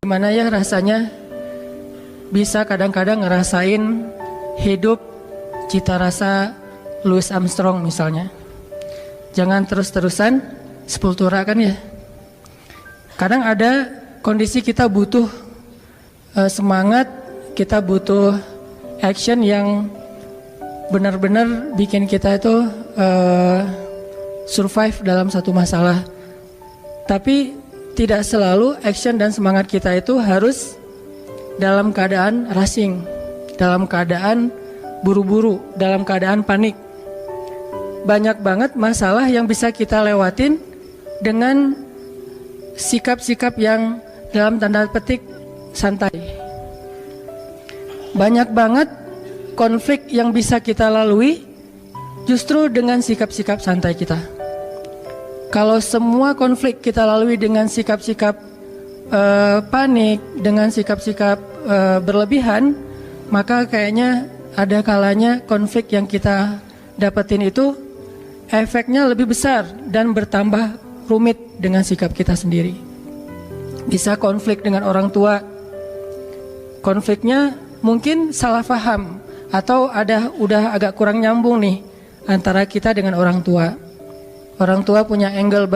Gimana ya rasanya bisa kadang-kadang ngerasain hidup cita rasa Louis Armstrong misalnya. Jangan terus-terusan sepultura kan ya. Kadang ada kondisi kita butuh semangat, kita butuh action yang benar-benar bikin kita itu survive dalam satu masalah. Tapi tidak selalu action dan semangat kita itu harus dalam keadaan rushing, dalam keadaan buru-buru, dalam keadaan panik. Banyak banget masalah yang bisa kita lewatin dengan sikap-sikap yang dalam tanda petik santai. Banyak banget konflik yang bisa kita lalui justru dengan sikap-sikap santai kita. Kalau semua konflik kita lalui dengan sikap-sikap panik, dengan sikap-sikap berlebihan, maka kayaknya ada kalanya konflik yang kita dapetin itu efeknya lebih besar dan bertambah rumit dengan sikap kita sendiri. Bisa konflik dengan orang tua, konfliknya mungkin salah paham atau udah agak kurang nyambung nih antara kita dengan orang tua. Orang tua punya angle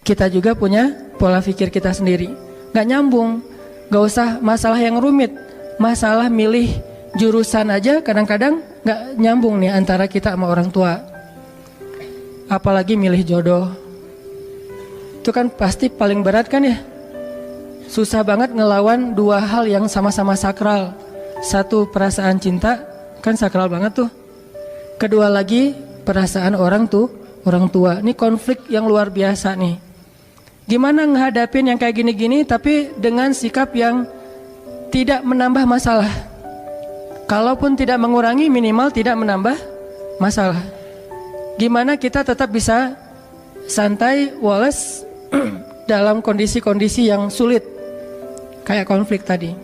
kita juga punya pola pikir kita sendiri. Gak nyambung, gak usah masalah yang rumit. Masalah milih jurusan aja kadang-kadang gak nyambung nih antara kita sama orang tua. Apalagi milih jodoh. Itu kan pasti paling berat kan ya. Susah banget ngelawan dua hal yang sama-sama sakral. Satu perasaan cinta, kan sakral banget tuh. Kedua lagi perasaan orang tua. Ini konflik yang luar biasa nih. Gimana ngehadapin yang kayak gini-gini tapi dengan sikap yang tidak menambah masalah. Kalaupun tidak mengurangi, minimal tidak menambah masalah. Gimana kita tetap bisa santai, waras dalam kondisi-kondisi yang sulit kayak konflik tadi.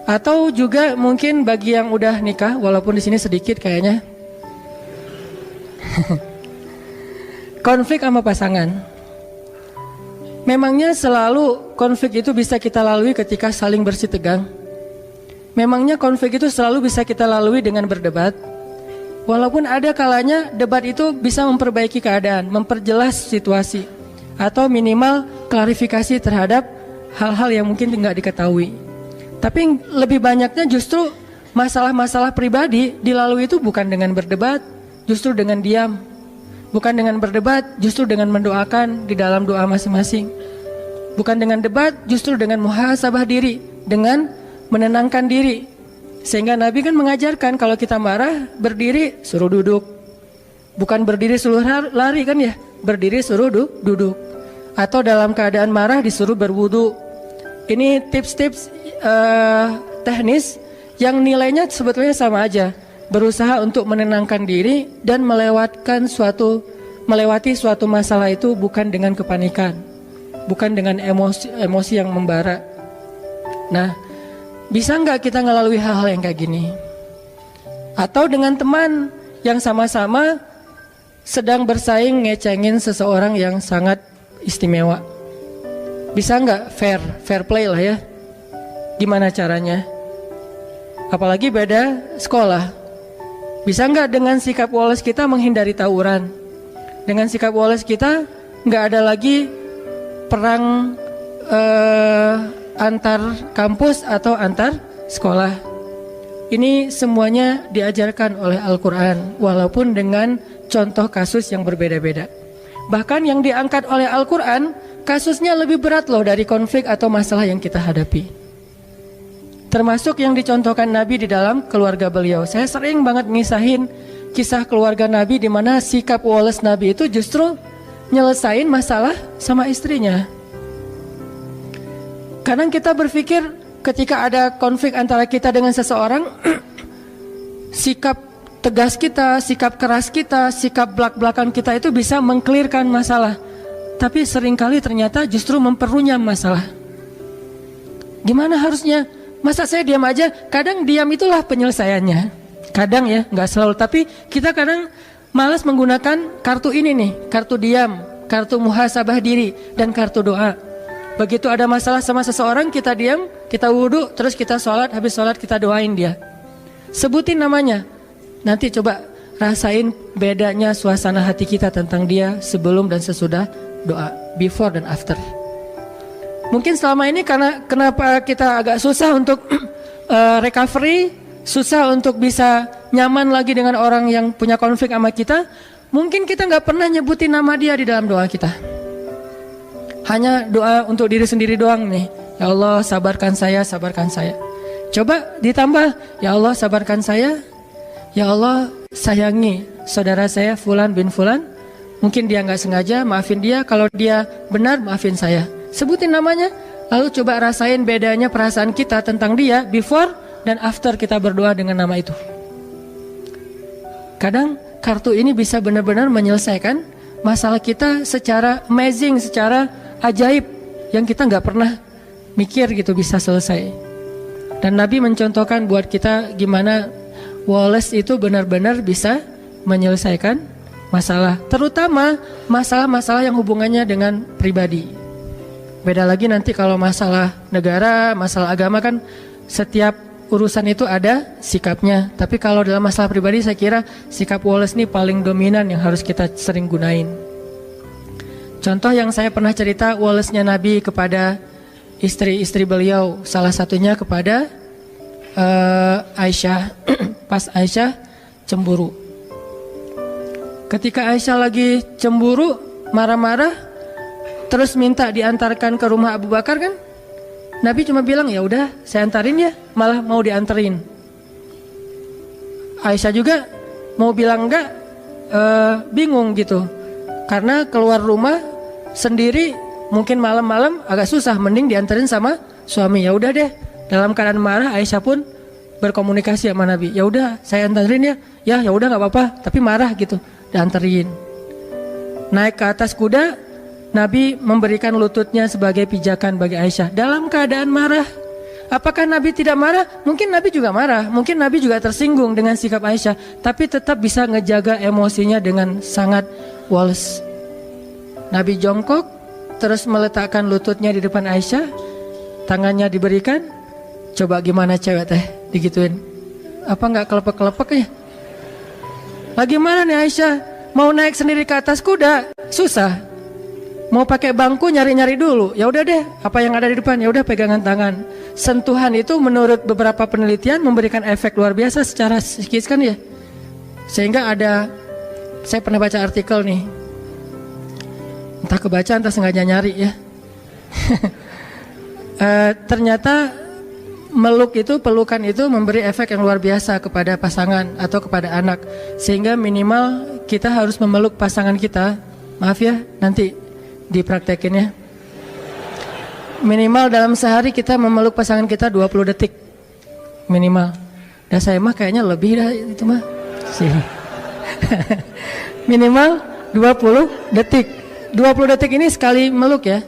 Atau juga mungkin bagi yang udah nikah, walaupun di sini sedikit kayaknya. Konflik sama pasangan. Memangnya selalu konflik itu bisa kita lalui ketika saling bersih tegang? Memangnya konflik itu selalu bisa kita lalui dengan berdebat? Walaupun ada kalanya debat itu bisa memperbaiki keadaan, memperjelas situasi, atau minimal klarifikasi terhadap hal-hal yang mungkin tidak diketahui. Tapi lebih banyaknya justru masalah-masalah pribadi dilalui itu bukan dengan berdebat, justru dengan diam. Bukan dengan berdebat, justru dengan mendoakan di dalam doa masing-masing. Bukan dengan debat, justru dengan muhasabah diri, dengan menenangkan diri. Sehingga Nabi kan mengajarkan kalau kita marah, berdiri suruh duduk. Bukan berdiri suruh lari kan ya, berdiri suruh duduk. Atau dalam keadaan marah disuruh berwudu. Ini tips-tips teknis yang nilainya sebetulnya sama aja. Berusaha untuk menenangkan diri dan melewati suatu masalah itu bukan dengan kepanikan, bukan dengan emosi yang membara. Nah, bisa nggak kita ngelalui hal-hal yang kayak gini? Atau dengan teman yang sama-sama sedang bersaing ngecengin seseorang yang sangat istimewa. Bisa nggak fair play lah ya? Gimana caranya? Apalagi beda sekolah. Bisa nggak dengan sikap woles kita menghindari tawuran? Dengan sikap woles kita nggak ada lagi perang antar kampus atau antar sekolah. Ini semuanya diajarkan oleh Al-Quran, walaupun dengan contoh kasus yang berbeda-beda. Bahkan yang diangkat oleh Al-Quran, kasusnya lebih berat loh dari konflik atau masalah yang kita hadapi. Termasuk yang dicontohkan Nabi di dalam keluarga beliau. Saya sering banget ngisahin kisah keluarga Nabi di mana sikap woles Nabi itu justru nyelesain masalah sama istrinya. Kadang kita berpikir ketika ada konflik antara kita dengan seseorang, sikap tegas kita, sikap keras kita, sikap belak-belakan kita itu bisa mengklirkan masalah. Tapi seringkali ternyata justru memperunyam masalah. Gimana harusnya? Masa saya diam aja? Kadang diam itulah penyelesaiannya. Kadang ya, nggak selalu. Tapi kita kadang malas menggunakan kartu ini nih, kartu diam, kartu muhasabah diri, dan kartu doa. Begitu ada masalah sama seseorang, kita diam, kita wudhu, terus kita sholat, habis sholat kita doain dia. Sebutin namanya. Nanti coba rasain bedanya suasana hati kita tentang dia sebelum dan sesudah doa, before dan after. Mungkin selama ini karena kenapa kita agak susah untuk recovery, susah untuk bisa nyaman lagi dengan orang yang punya konflik sama kita. Mungkin kita gak pernah nyebutin nama dia di dalam doa kita. Hanya doa untuk diri sendiri doang nih. Ya Allah sabarkan saya, sabarkan saya. Coba ditambah, ya Allah sabarkan saya. Ya Allah sayangi saudara saya Fulan bin Fulan. Mungkin dia gak sengaja, maafin dia. Kalau dia benar, maafin saya. Sebutin namanya. Lalu coba rasain bedanya perasaan kita tentang dia before dan after kita berdoa dengan nama itu. Kadang kartu ini bisa benar-benar menyelesaikan masalah kita secara amazing, secara ajaib, yang kita gak pernah mikir gitu bisa selesai. Dan Nabi mencontohkan buat kita gimana Wallace itu benar-benar bisa menyelesaikan masalah, terutama masalah-masalah yang hubungannya dengan pribadi. Beda lagi nanti kalau masalah negara, masalah agama kan setiap urusan itu ada sikapnya. Tapi kalau dalam masalah pribadi saya kira sikap Wallace ini paling dominan yang harus kita sering gunain. Contoh yang saya pernah cerita Wallace-nya Nabi kepada istri-istri beliau, salah satunya kepada Aisyah. Pas Aisyah cemburu. Ketika Aisyah lagi cemburu, marah-marah, terus minta diantarkan ke rumah Abu Bakar kan? Nabi cuma bilang ya udah saya antarin ya, malah mau dianterin. Aisyah juga mau bilang enggak, bingung gitu. Karena keluar rumah sendiri mungkin malam-malam agak susah, mending dianterin sama suami. Ya udah deh, dalam keadaan marah Aisyah pun berkomunikasi sama Nabi. Ya udah saya anterin ya. Ya udah nggak apa-apa, tapi marah gitu, dianterin. Naik ke atas kuda, Nabi memberikan lututnya sebagai pijakan bagi Aisyah dalam keadaan marah. Apakah Nabi tidak marah? Mungkin Nabi juga marah, mungkin Nabi juga tersinggung dengan sikap Aisyah, tapi tetap bisa ngejaga emosinya dengan sangat Wallace. Nabi jongkok, terus meletakkan lututnya di depan Aisyah, tangannya diberikan. Coba gimana cewek teh digituin? Apa nggak kelepek-kelepek ya? Lagi mana nih Aisyah? Mau naik sendiri ke atas kuda susah. Mau pakai bangku nyari-nyari dulu. Ya udah deh, apa yang ada di depan ya udah pegangan tangan. Sentuhan itu menurut beberapa penelitian memberikan efek luar biasa secara psikis kan ya. Sehingga ada, saya pernah baca artikel nih, entah kebaca entah sengaja nyari ya. Ternyata meluk itu, pelukan itu memberi efek yang luar biasa kepada pasangan atau kepada anak. Sehingga minimal kita harus memeluk pasangan kita. Maaf ya, nanti dipraktekin ya. Minimal dalam sehari kita memeluk pasangan kita 20 detik minimal. Dan saya mah kayaknya lebih dah itu mah. Minimal 20 detik. 20 detik ini sekali meluk ya.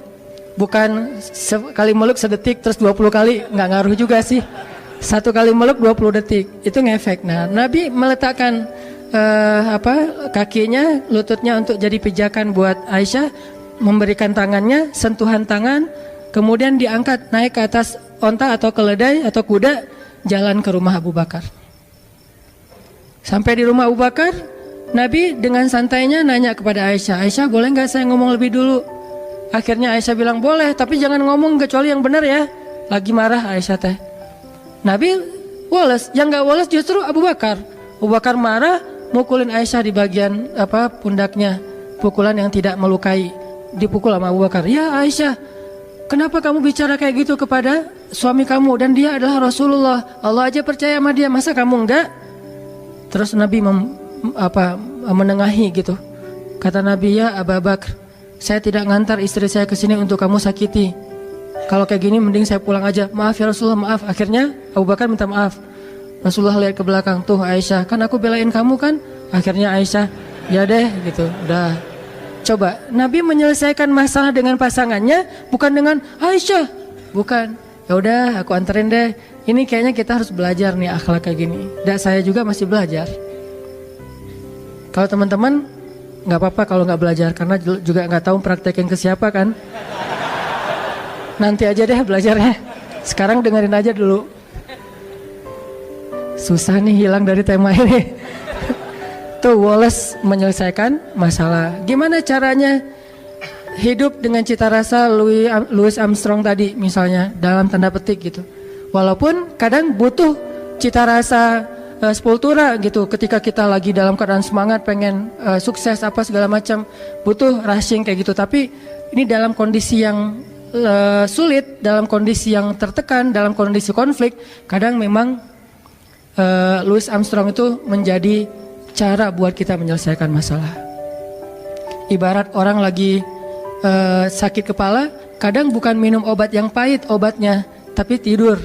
Bukan sekali meluk sedetik terus 20 kali, nggak ngaruh juga sih. Satu kali meluk 20 detik itu ngefek. Nah, Nabi meletakkan kakinya, lututnya untuk jadi pijakan buat Aisyah, memberikan tangannya, sentuhan tangan, kemudian diangkat naik ke atas onta atau keledai atau kuda, jalan ke rumah Abu Bakar. Sampai di rumah Abu Bakar, Nabi dengan santainya nanya kepada Aisyah, Aisyah boleh nggak saya ngomong lebih dulu? Akhirnya Aisyah bilang boleh, tapi jangan ngomong kecuali yang benar ya. Lagi marah Aisyah teh. Nabi Wallace, yang nggak Wallace justru Abu Bakar. Abu Bakar marah, mukulin Aisyah di bagian pundaknya, pukulan yang tidak melukai. Dipukul sama Abu Bakar. Ya Aisyah, kenapa kamu bicara kayak gitu kepada suami kamu dan dia adalah Rasulullah? Allah aja percaya sama dia, masa kamu enggak? Terus Nabi menengahi gitu. Kata Nabi, ya Abu Bakar, saya tidak ngantar istri saya ke sini untuk kamu sakiti. Kalau kayak gini mending saya pulang aja. Maaf ya Rasulullah, maaf. Akhirnya Abu Bakar minta maaf. Rasulullah lihat ke belakang, tuh Aisyah, kan aku belain kamu kan? Akhirnya Aisyah, ya deh gitu, udah. Coba Nabi menyelesaikan masalah dengan pasangannya bukan dengan Aisyah, bukan. Ya udah, aku anterin deh. Ini kayaknya kita harus belajar nih akhlak kayak gini. Dan saya juga masih belajar. Kalau teman-teman nggak apa-apa kalau nggak belajar, karena juga nggak tahu praktekin ke siapa kan. Nanti aja deh belajarnya. Sekarang dengerin aja dulu. Susah nih hilang dari tema ini. Tuh Wallace menyelesaikan masalah. Gimana caranya hidup dengan cita rasa Louis Armstrong tadi misalnya, dalam tanda petik gitu. Walaupun kadang butuh cita rasa sepultura gitu, ketika kita lagi dalam keadaan semangat pengen sukses apa segala macam, butuh rushing kayak gitu. Tapi ini dalam kondisi yang sulit, dalam kondisi yang tertekan, dalam kondisi konflik, kadang memang Louis Armstrong itu menjadi cara buat kita menyelesaikan masalah. Ibarat orang lagi sakit kepala, kadang bukan minum obat yang pahit obatnya, tapi tidur.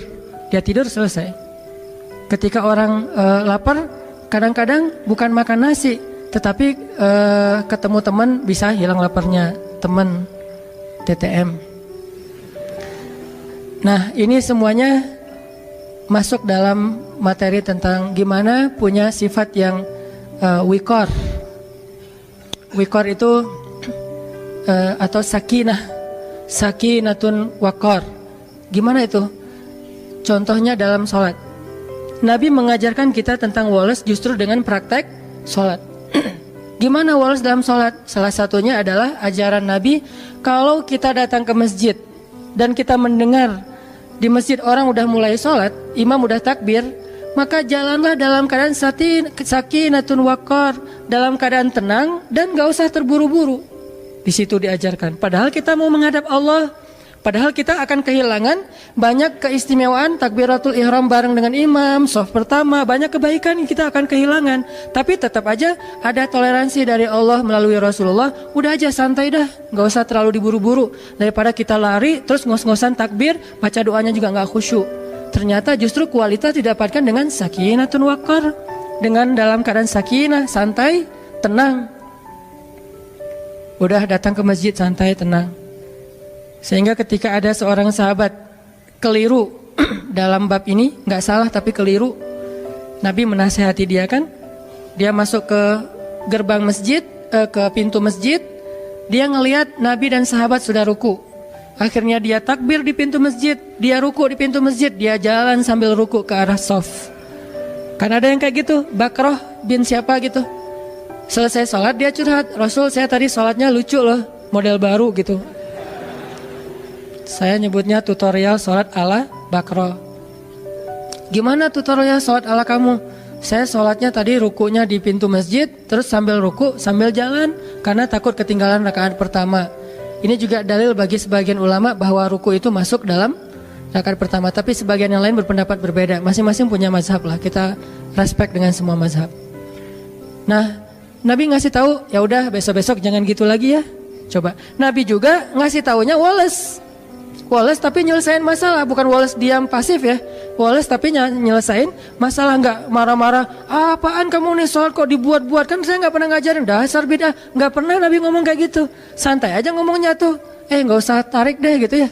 Dia tidur, selesai. Ketika orang lapar, kadang-kadang bukan makan nasi, tetapi ketemu teman bisa hilang laparnya. Teman TTM. Nah, ini semuanya masuk dalam materi tentang gimana punya sifat yang wikor. Wikor itu atau sakinatun wakor. Gimana itu? Contohnya dalam sholat. Nabi mengajarkan kita tentang Wallace justru dengan praktek sholat. Gimana Wallace dalam sholat? Salah satunya adalah ajaran Nabi, kalau kita datang ke masjid dan kita mendengar di masjid orang udah mulai sholat, imam udah takbir, maka jalanlah dalam keadaan sakinatun wakor, dalam keadaan tenang dan gak usah terburu-buru. Di situ diajarkan. Padahal kita mau menghadap Allah, padahal kita akan kehilangan banyak keistimewaan takbiratul ihram bareng dengan imam, shaf pertama, banyak kebaikan yang kita akan kehilangan. Tapi tetap aja ada toleransi dari Allah melalui Rasulullah. Udah aja santai dah, gak usah terlalu diburu-buru. Daripada kita lari terus ngos-ngosan takbir, baca doanya juga gak khusyuk. Ternyata justru kualitas didapatkan dengan sakinatun wakar, dengan dalam keadaan sakinah, santai, tenang. Udah datang ke masjid santai, tenang. Sehingga ketika ada seorang sahabat keliru dalam bab ini, gak salah tapi keliru, Nabi menasihati dia kan. Dia masuk ke gerbang masjid, ke pintu masjid, dia ngelihat Nabi dan sahabat sudah ruku. Akhirnya dia takbir di pintu masjid, dia ruku di pintu masjid, dia jalan sambil ruku ke arah shaf. Kan ada yang kayak gitu, Bakroh bin siapa gitu. Selesai sholat dia curhat, Rasul saya tadi sholatnya lucu loh, model baru gitu. Saya nyebutnya tutorial sholat ala Bakroh. Gimana tutorial sholat ala kamu? Saya sholatnya tadi rukunya di pintu masjid, terus sambil ruku sambil jalan, karena takut ketinggalan rakaat pertama. Ini juga dalil bagi sebagian ulama bahwa ruku itu masuk dalam rakaat pertama. Tapi sebagian yang lain berpendapat berbeda. Masing-masing punya mazhab lah. Kita respect dengan semua mazhab. Nah, Nabi ngasih tahu, ya udah besok-besok jangan gitu lagi ya. Coba. Nabi juga ngasih taunya Wallace tapi nyelesain masalah, bukan Wallace diam pasif ya. Wallace tapi nyelesain masalah, nggak marah-marah. Apaan kamu nih sholat kok dibuat-buat, kan saya nggak pernah ngajarin, dasar bid'ah. Nggak pernah Nabi ngomong kayak gitu. Santai aja ngomongnya tuh. Nggak usah tarik deh gitu ya.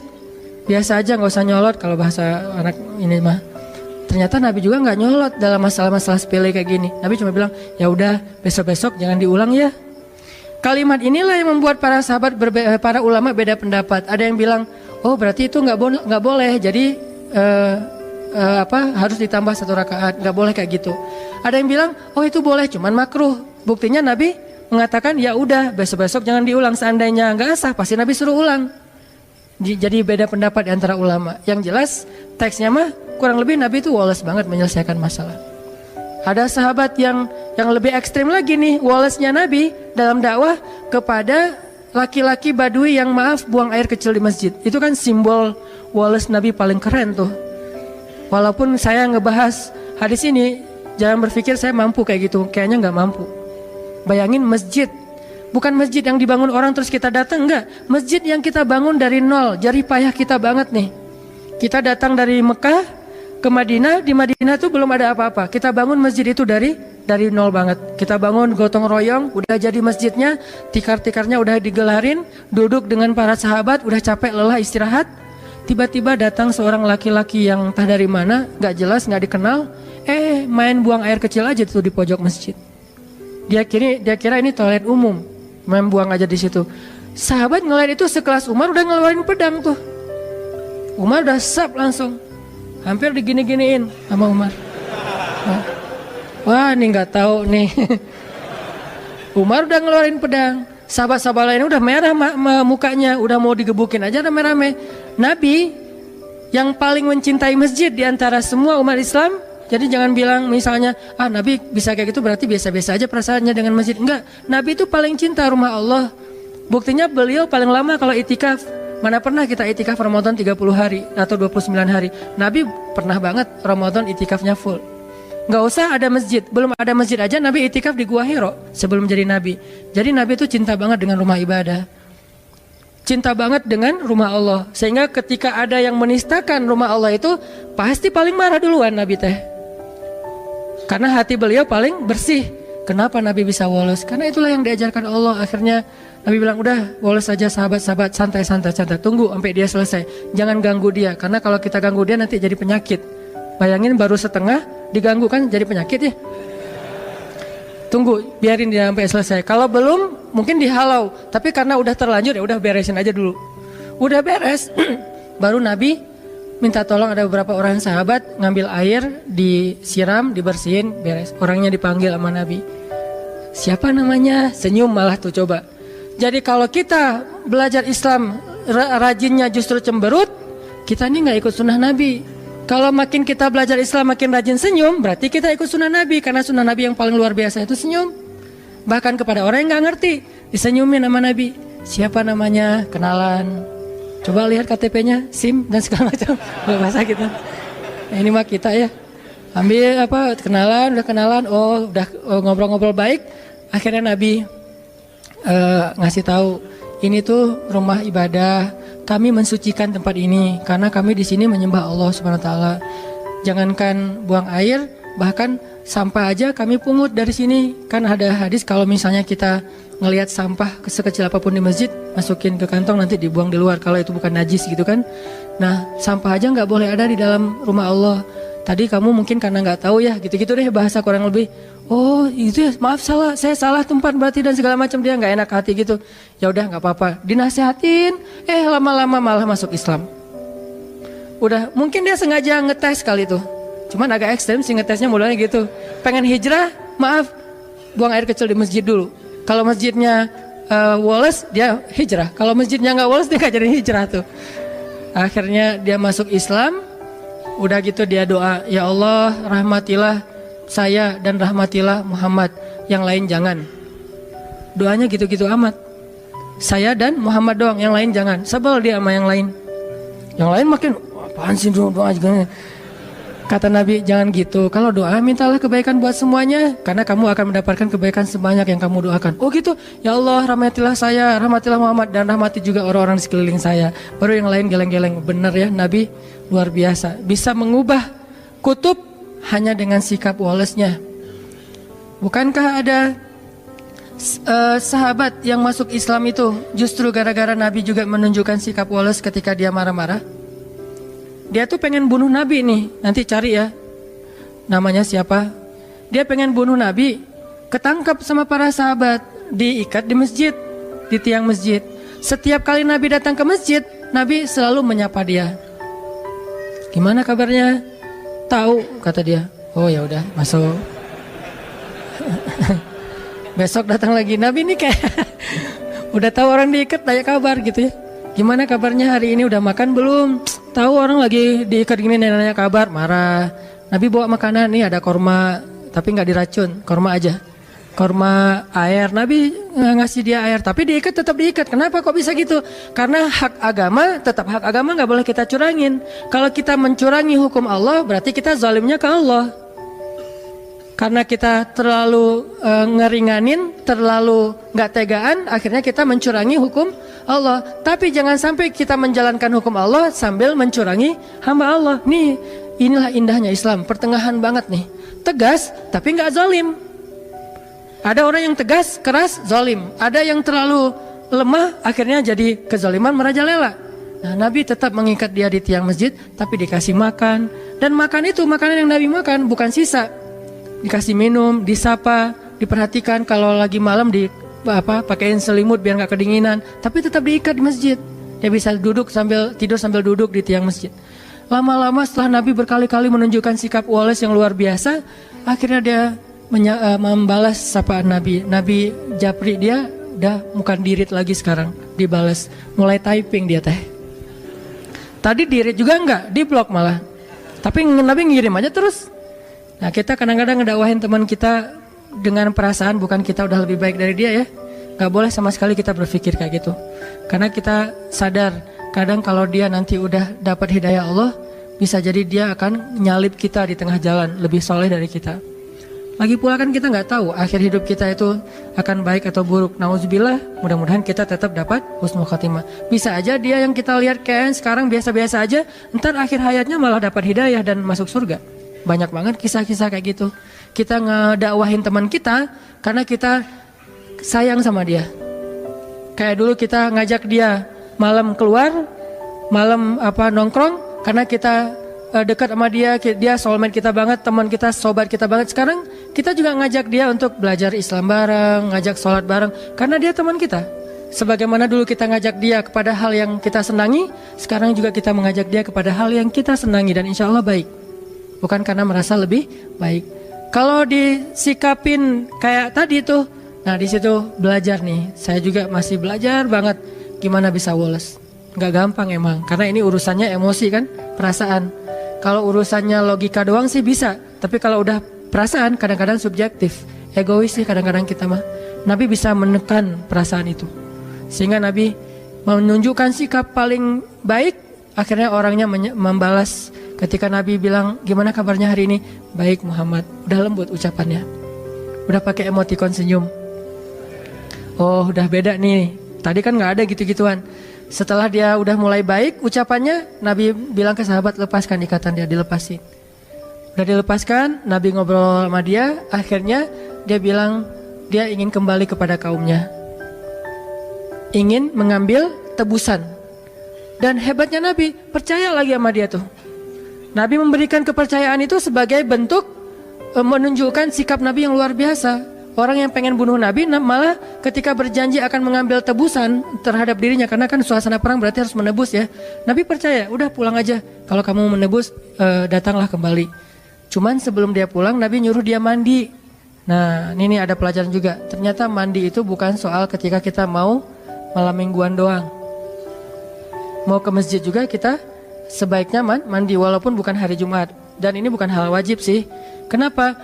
Biasa aja, nggak usah nyolot kalau bahasa anak ini mah. Ternyata Nabi juga nggak nyolot dalam masalah-masalah sepele kayak gini. Nabi cuma bilang, ya udah besok-besok jangan diulang ya. Kalimat inilah yang membuat para sahabat para ulama beda pendapat. Ada yang bilang, oh berarti itu nggak boleh. Jadi harus ditambah 1 rakaat, nggak boleh kayak gitu. Ada yang bilang, oh itu boleh, cuman makruh. Buktinya Nabi mengatakan, ya udah besok-besok jangan diulang. Seandainya nggak sah, pasti Nabi suruh ulang. Jadi beda pendapat di antara ulama. Yang jelas teksnya mah kurang lebih Nabi itu Wallace banget menyelesaikan masalah. Ada sahabat yang lebih ekstrim lagi nih, Wallace-nya Nabi dalam dakwah kepada laki-laki Badui yang buang air kecil di masjid. Itu kan simbol Wallace Nabi paling keren tuh. Walaupun saya ngebahas hadis ini, jangan berpikir saya mampu kayak gitu. Kayaknya nggak mampu. Bayangin masjid, bukan masjid yang dibangun orang terus kita datang, enggak. Masjid yang kita bangun dari nol, jerih payah kita banget nih. Kita datang dari Mekah ke Madinah, di Madinah tuh belum ada apa-apa. Kita bangun masjid itu dari nol banget. Kita bangun gotong royong, udah jadi masjidnya, tikar-tikarnya udah digelarin, duduk dengan para sahabat, udah capek lelah istirahat. Tiba-tiba datang seorang laki-laki yang entah dari mana, gak jelas, gak dikenal, main buang air kecil aja tuh di pojok masjid. Dia kira ini toilet umum, main buang aja di situ. Sahabat ngeliat itu sekelas Umar udah ngeluarin pedang tuh. Umar udah sap langsung, hampir digini-giniin sama Umar. Wah, ini nggak tahu nih. Umar udah ngeluarin pedang, sahabat-sahabat lain udah merah mukanya, udah mau digebukin aja udah merah-merah. Nabi yang paling mencintai masjid di antara semua umat Islam. Jadi jangan bilang misalnya, Nabi bisa kayak gitu berarti biasa-biasa aja perasaannya dengan masjid. Enggak, Nabi itu paling cinta rumah Allah. Buktinya beliau paling lama kalau itikaf. Mana pernah kita itikaf Ramadan 30 hari atau 29 hari. Nabi pernah banget Ramadan itikafnya full. Enggak usah ada masjid, belum ada masjid aja Nabi itikaf di Gua Hiro sebelum jadi Nabi. Jadi Nabi itu cinta banget dengan rumah ibadah. Cinta banget dengan rumah Allah. Sehingga ketika ada yang menistakan rumah Allah itu, pasti paling marah duluan Nabi teh. Karena hati beliau paling bersih. Kenapa Nabi bisa woles? Karena itulah yang diajarkan Allah. Akhirnya Nabi bilang, udah woles saja sahabat-sahabat, santai-santai. Tunggu sampai dia selesai. Jangan ganggu dia. Karena kalau kita ganggu dia nanti jadi penyakit. Bayangin baru setengah diganggu kan jadi penyakit ya. Tunggu, biarin dia sampai selesai. Kalau belum, mungkin dihalau. Tapi karena udah terlanjur, ya udah beresin aja dulu. Udah beres, baru Nabi minta tolong ada beberapa orang sahabat ngambil air, disiram, dibersihin, beres. Orangnya dipanggil sama Nabi. Siapa namanya? Senyum malah tuh coba. Jadi kalau kita belajar Islam rajinnya justru cemberut, kita ini nggak ikut sunnah Nabi. Kalau makin kita belajar Islam makin rajin senyum, berarti kita ikut sunnah Nabi. Karena sunnah Nabi yang paling luar biasa itu senyum. Bahkan kepada orang yang gak ngerti, disenyumin sama Nabi. Siapa namanya? Kenalan. Coba lihat KTP-nya, SIM dan segala macam. Bahasa kita. Nah, ini mah kita ya. Ambil kenalan, udah kenalan. Udah ngobrol-ngobrol baik. Akhirnya Nabi ngasih tahu, ini tuh rumah ibadah. Kami mensucikan tempat ini karena kami di sini menyembah Allah Subhanahu wa taala. Jangankan buang air, bahkan sampah aja kami pungut dari sini. Kan ada hadis kalau misalnya kita ngelihat sampah sekecil apapun di masjid, masukin ke kantong nanti dibuang di luar kalau itu bukan najis gitu kan. Nah, sampah aja nggak boleh ada di dalam rumah Allah. Tadi kamu mungkin karena nggak tahu ya, gitu-gitu deh bahasa kurang lebih. Oh itu ya, maaf salah, saya salah tempat berarti dan segala macam, dia nggak enak hati gitu. Ya udah nggak apa-apa, dinasehatin, lama-lama malah masuk Islam. Udah, mungkin dia sengaja ngetes kali tuh, cuman agak ekstrem sih ngetesnya mulanya gitu. Pengen hijrah, maaf, buang air kecil di masjid dulu. Kalau masjidnya woles, dia hijrah. Kalau masjidnya nggak woles, dia nggak jadi hijrah tuh. Akhirnya dia masuk Islam. Udah gitu dia doa, ya Allah rahmatilah saya dan rahmatilah Muhammad, yang lain jangan. Doanya gitu-gitu amat. Saya dan Muhammad doang, yang lain jangan. Sebel dia sama yang lain. Yang lain makin, apaan sih doa juga. Kata Nabi, jangan gitu. Kalau doa mintalah kebaikan buat semuanya, karena kamu akan mendapatkan kebaikan sebanyak yang kamu doakan. Oh gitu, ya Allah rahmatilah saya, rahmatilah Muhammad, dan rahmati juga orang-orang di sekeliling saya. Baru yang lain geleng-geleng. Bener ya, Nabi luar biasa. Bisa mengubah kutub hanya dengan sikap wolesnya. Bukankah ada sahabat yang masuk Islam itu justru gara-gara Nabi juga menunjukkan sikap woles ketika dia marah-marah? Dia tuh pengen bunuh Nabi nih, nanti cari ya namanya siapa. Dia pengen bunuh Nabi, ketangkap sama para sahabat, diikat di masjid, di tiang masjid. Setiap kali Nabi datang ke masjid, Nabi selalu menyapa dia. Gimana kabarnya? Tahu, kata dia. Oh ya udah, masuk. Besok datang lagi, Nabi ini kayak udah tahu orang diikat, tanya kabar gitu ya. Gimana kabarnya hari ini, udah makan belum? Tahu orang lagi diikat gini, nanya kabar, marah. Nabi bawa makanan, nih ada korma, tapi nggak diracun, korma aja. Korma air, Nabi ngasih dia air, tapi diikat tetap diikat. Kenapa kok bisa gitu? Karena hak agama, tetap hak agama, nggak boleh kita curangin. Kalau kita mencurangi hukum Allah, berarti kita zalimnya ke Allah. Karena kita terlalu ngeringanin, terlalu nggak tegaan, akhirnya kita mencurangi hukum Allah. Tapi jangan sampai kita menjalankan hukum Allah sambil mencurangi hamba Allah. Nih, inilah indahnya Islam, pertengahan banget nih. Tegas, tapi nggak zalim. Ada orang yang tegas, keras, zalim. Ada yang terlalu lemah, akhirnya jadi kezaliman merajalela. Nah, Nabi tetap mengikat dia di tiang masjid, tapi dikasih makan. Dan makan itu, makanan yang Nabi makan bukan sisa. Dikasih minum, disapa, diperhatikan kalau lagi malam pakaiin selimut biar nggak kedinginan. Tapi tetap diikat di masjid. Dia bisa duduk sambil tidur sambil duduk di tiang masjid. Lama-lama setelah Nabi berkali-kali menunjukkan sikap Wallace yang luar biasa, akhirnya dia membalas sapaan Nabi. Nabi japri dia udah bukan dirit lagi sekarang, dibalas. Mulai typing dia teh. Tadi dirit juga enggak, di blok malah. Tapi Nabi ngirim aja terus. Nah kita kadang-kadang ngedakwahin teman kita dengan perasaan bukan kita udah lebih baik dari dia ya. Gak boleh sama sekali kita berpikir kayak gitu. Karena kita sadar kadang kalau dia nanti udah dapat hidayah Allah, bisa jadi dia akan nyalip kita di tengah jalan, lebih soleh dari kita. Lagi pula kan kita nggak tahu akhir hidup kita itu akan baik atau buruk. Nauzubillah, mudah-mudahan kita tetap dapat husnul khotimah. Bisa aja dia yang kita lihat kayak sekarang biasa-biasa aja, ntar akhir hayatnya malah dapat hidayah dan masuk surga. Banyak banget kisah-kisah kayak gitu. Kita ngedakwahin teman kita karena kita sayang sama dia. Kayak dulu kita ngajak dia malam keluar, malam nongkrong karena kita dekat sama dia soulmate kita banget, teman kita, sobat kita banget. Sekarang kita juga ngajak dia untuk belajar Islam bareng, ngajak sholat bareng, karena dia teman kita. Sebagaimana dulu kita ngajak dia kepada hal yang kita senangi, sekarang juga kita mengajak dia kepada hal yang kita senangi dan insya Allah baik. Bukan karena merasa lebih baik. Kalau disikapin kayak tadi tuh, nah di situ belajar nih. Saya juga masih belajar banget gimana bisa Wallace. Gak gampang emang, karena ini urusannya emosi kan, perasaan. Kalau urusannya logika doang sih bisa, tapi kalau udah perasaan kadang-kadang subjektif, egois sih kadang-kadang kita mah. Nabi bisa menekan perasaan itu, sehingga Nabi menunjukkan sikap paling baik. Akhirnya orangnya membalas ketika Nabi bilang, gimana kabarnya hari ini? Baik Muhammad. Udah lembut ucapannya, udah pakai emoticon senyum. Oh udah beda nih, tadi kan gak ada gitu-gituan. Setelah dia udah mulai baik ucapannya, Nabi bilang ke sahabat, lepaskan ikatan dia, dilepasin. Udah dilepaskan, Nabi ngobrol sama dia, akhirnya dia bilang dia ingin kembali kepada kaumnya, ingin mengambil tebusan. Dan hebatnya Nabi, percaya lagi sama dia tuh. Nabi memberikan kepercayaan itu sebagai bentuk menunjukkan sikap Nabi yang luar biasa. Orang yang pengen bunuh Nabi malah ketika berjanji akan mengambil tebusan terhadap dirinya, karena kan suasana perang berarti harus menebus ya. Nabi percaya, udah pulang aja. Kalau kamu menebus, datanglah kembali. Cuman sebelum dia pulang, Nabi nyuruh dia mandi. Nah ini ada pelajaran juga. Ternyata mandi itu bukan soal ketika kita mau malam mingguan doang. Mau ke masjid juga kita sebaiknya mandi walaupun bukan hari Jumat. Dan ini bukan hal wajib sih. Kenapa?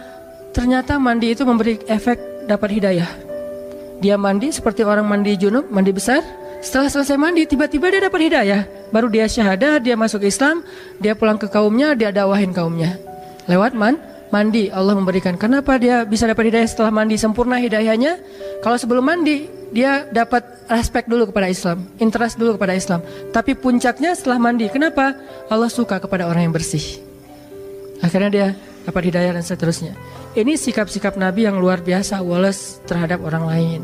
Ternyata mandi itu memberi efek dapat hidayah. Dia mandi seperti orang mandi junub, mandi besar. Setelah selesai mandi, tiba-tiba dia dapat hidayah. Baru dia syahadah, dia masuk Islam, dia pulang ke kaumnya, dia dakwahin kaumnya. Lewat mandi Allah memberikan. Kenapa dia bisa dapat hidayah setelah mandi? Sempurna hidayahnya. Kalau sebelum mandi, dia dapat respect dulu kepada Islam, interest dulu kepada Islam. Tapi puncaknya setelah mandi. Kenapa? Allah suka kepada orang yang bersih. Akhirnya dia dapat hidayah dan seterusnya. Ini sikap-sikap Nabi yang luar biasa Wallace terhadap orang lain.